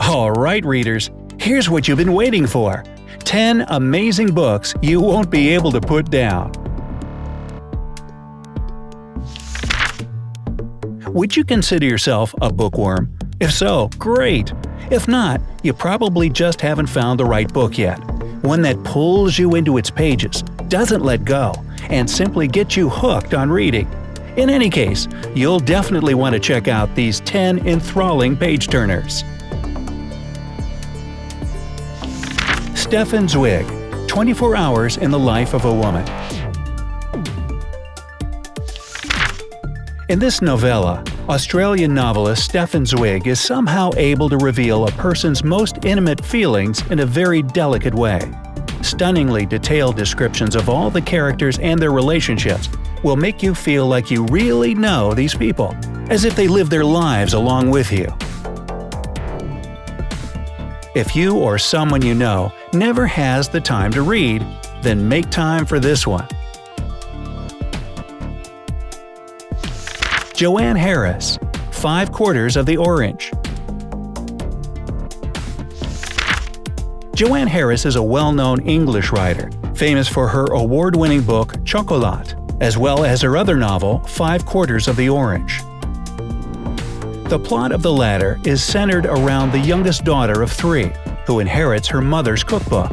All right, readers, here's what you've been waiting for. 10 amazing books you won't be able to put down. Would you consider yourself a bookworm? If so, great! If not, you probably just haven't found the right book yet. One that pulls you into its pages, doesn't let go, and simply gets you hooked on reading. In any case, you'll definitely want to check out these 10 enthralling page-turners. Stefan Zweig, 24 Hours in the Life of a Woman. In this novella, Australian novelist Stefan Zweig is somehow able to reveal a person's most intimate feelings in a very delicate way. Stunningly detailed descriptions of all the characters and their relationships will make you feel like you really know these people, as if they live their lives along with you. If you or someone you know never has the time to read, then make time for this one. Joanne Harris, 5 Quarters of the Orange. Joanne Harris is a well-known English writer, famous for her award-winning book Chocolat, as well as her other novel 5 Quarters of the Orange. The plot of the latter is centered around the youngest daughter of 3, who inherits her mother's cookbook.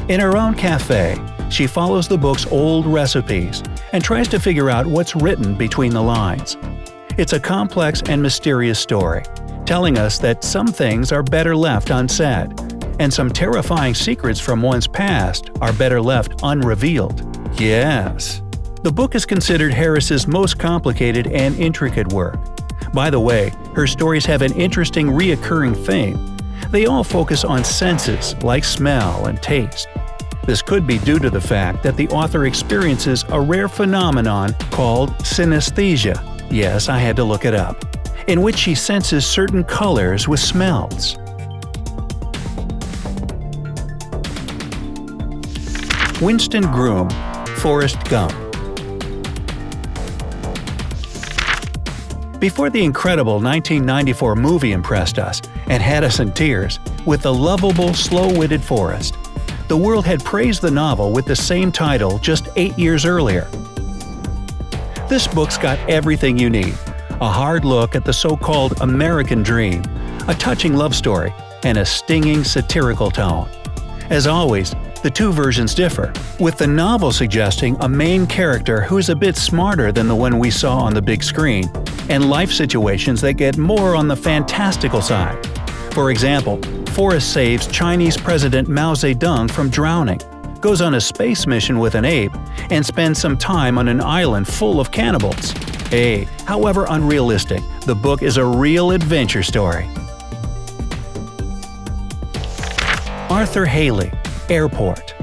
In her own cafe, she follows the book's old recipes and tries to figure out what's written between the lines. It's a complex and mysterious story, telling us that some things are better left unsaid, and some terrifying secrets from one's past are better left unrevealed. Yes. The book is considered Harris's most complicated and intricate work. By the way, her stories have an interesting reoccurring theme. They all focus on senses like smell and taste. This could be due to the fact that the author experiences a rare phenomenon called synesthesia. Yes, I had to look it up. In which she senses certain colors with smells. Winston Groom, Forrest Gump. Before the incredible 1994 movie impressed us and had us in tears with the lovable, slow-witted Forrest, the world had praised the novel with the same title just 8 years earlier. This book's got everything you need: a hard look at the so-called American dream, a touching love story, and a stinging satirical tone. As always, the two versions differ, with the novel suggesting a main character who's a bit smarter than the one we saw on the big screen, and life situations that get more on the fantastical side. For example, Forrest saves Chinese President Mao Zedong from drowning, goes on a space mission with an ape, and spends some time on an island full of cannibals. Hey, however unrealistic, the book is a real adventure story. Arthur Hailey, Airport.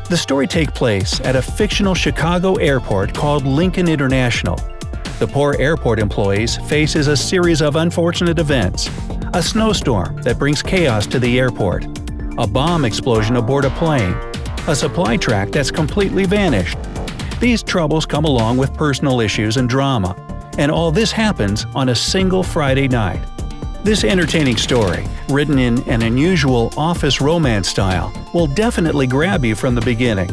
The story takes place at a fictional Chicago airport called Lincoln International. The poor airport employees faces a series of unfortunate events: a snowstorm that brings chaos to the airport, a bomb explosion aboard a plane, a supply track that's completely vanished. These troubles come along with personal issues and drama, and all this happens on a single Friday night. This entertaining story, written in an unusual office romance style, will definitely grab you from the beginning.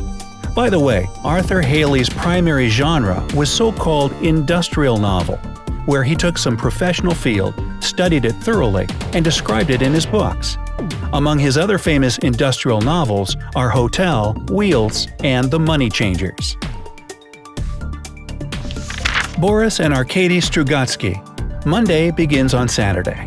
By the way, Arthur Hailey's primary genre was so-called industrial novel, where he took some professional field, studied it thoroughly, and described it in his books. Among his other famous industrial novels are Hotel, Wheels, and The Money Changers. Boris and Arkady Strugatsky, Monday Begins on Saturday.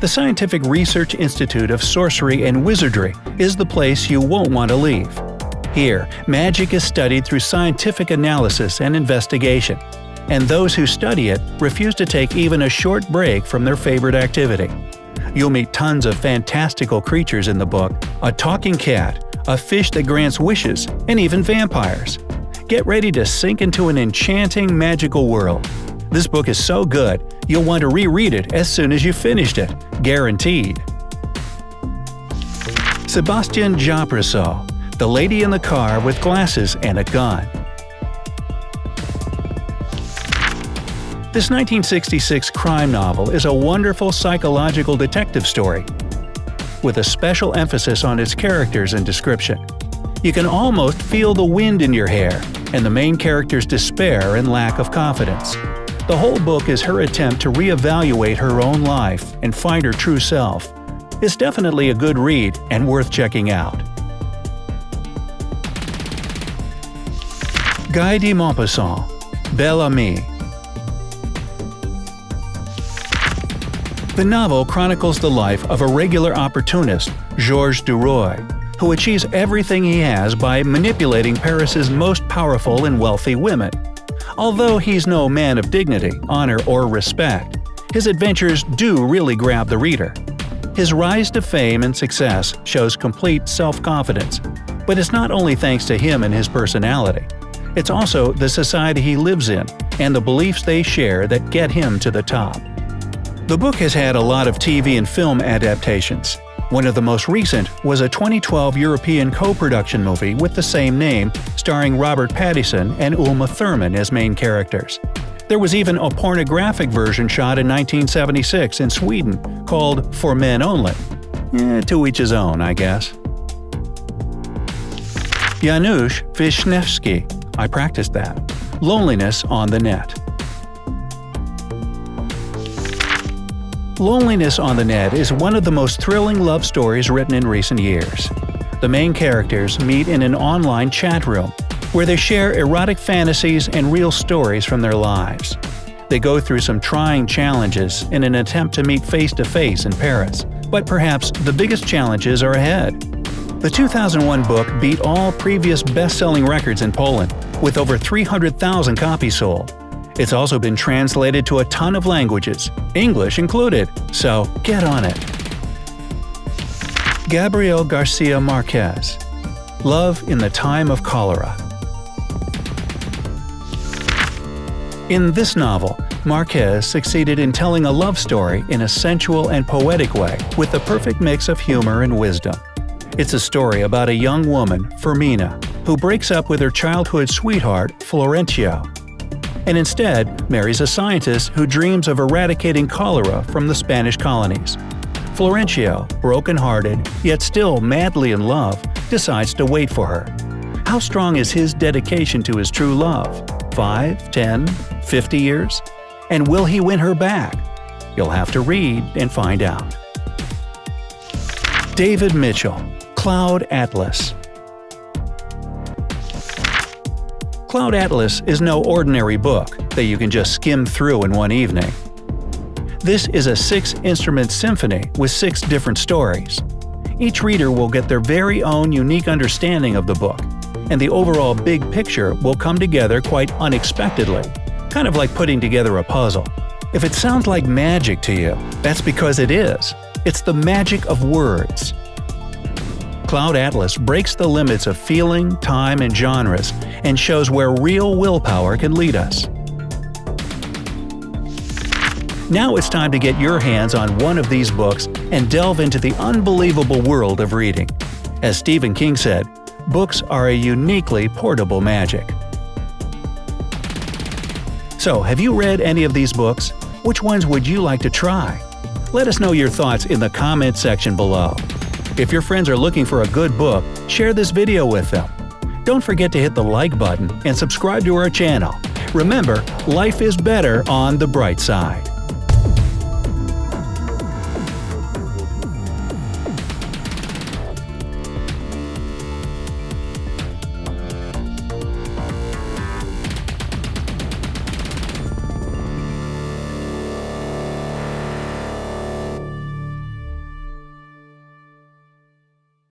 The Scientific Research Institute of Sorcery and Wizardry is the place you won't want to leave. Here, magic is studied through scientific analysis and investigation, and those who study it refuse to take even a short break from their favorite activity. You'll meet tons of fantastical creatures in the book: a talking cat, a fish that grants wishes, and even vampires. Get ready to sink into an enchanting, magical world. This book is so good, you'll want to reread it as soon as you've finished it. Guaranteed. Sebastian Japressot, The Lady in the Car with Glasses and a Gun. This 1966 crime novel is a wonderful psychological detective story, with a special emphasis on its characters and description. You can almost feel the wind in your hair and the main character's despair and lack of confidence. The whole book is her attempt to reevaluate her own life and find her true self. It's definitely a good read and worth checking out. Guy de Maupassant, Bel Ami. The novel chronicles the life of a regular opportunist, Georges Duroy, who achieves everything he has by manipulating Paris's most powerful and wealthy women. Although he's no man of dignity, honor, or respect, his adventures do really grab the reader. His rise to fame and success shows complete self-confidence, but it's not only thanks to him and his personality. It's also the society he lives in and the beliefs they share that get him to the top. The book has had a lot of TV and film adaptations. One of the most recent was a 2012 European co-production movie with the same name, starring Robert Pattinson and Uma Thurman as main characters. There was even a pornographic version shot in 1976 in Sweden called For Men Only. To each his own, I guess. Janusz Wisniewski. I practiced that. Loneliness on the Net. Loneliness on the Net is one of the most thrilling love stories written in recent years. The main characters meet in an online chat room, where they share erotic fantasies and real stories from their lives. They go through some trying challenges in an attempt to meet face-to-face in Paris, but perhaps the biggest challenges are ahead. The 2001 book beat all previous best-selling records in Poland, with over 300,000 copies sold. It's also been translated to a ton of languages, English included, so get on it. Gabriel Garcia Marquez, Love in the Time of Cholera. In this novel, Marquez succeeded in telling a love story in a sensual and poetic way with the perfect mix of humor and wisdom. It's a story about a young woman, Fermina, who breaks up with her childhood sweetheart, Florencio, and instead marries a scientist who dreams of eradicating cholera from the Spanish colonies. Florencio, broken-hearted, yet still madly in love, decides to wait for her. How strong is his dedication to his true love? 5, 10, 50 years? And will he win her back? You'll have to read and find out. David Mitchell, Cloud Atlas. Cloud Atlas is no ordinary book that you can just skim through in one evening. This is a 6-instrument symphony with 6 different stories. Each reader will get their very own unique understanding of the book, and the overall big picture will come together quite unexpectedly, kind of like putting together a puzzle. If it sounds like magic to you, that's because it is. It's the magic of words. Cloud Atlas breaks the limits of feeling, time, and genres and shows where real willpower can lead us. Now it's time to get your hands on one of these books and delve into the unbelievable world of reading. As Stephen King said, books are a uniquely portable magic. So, have you read any of these books? Which ones would you like to try? Let us know your thoughts in the comment section below. If your friends are looking for a good book, share this video with them. Don't forget to hit the like button and subscribe to our channel. Remember, life is better on the bright side.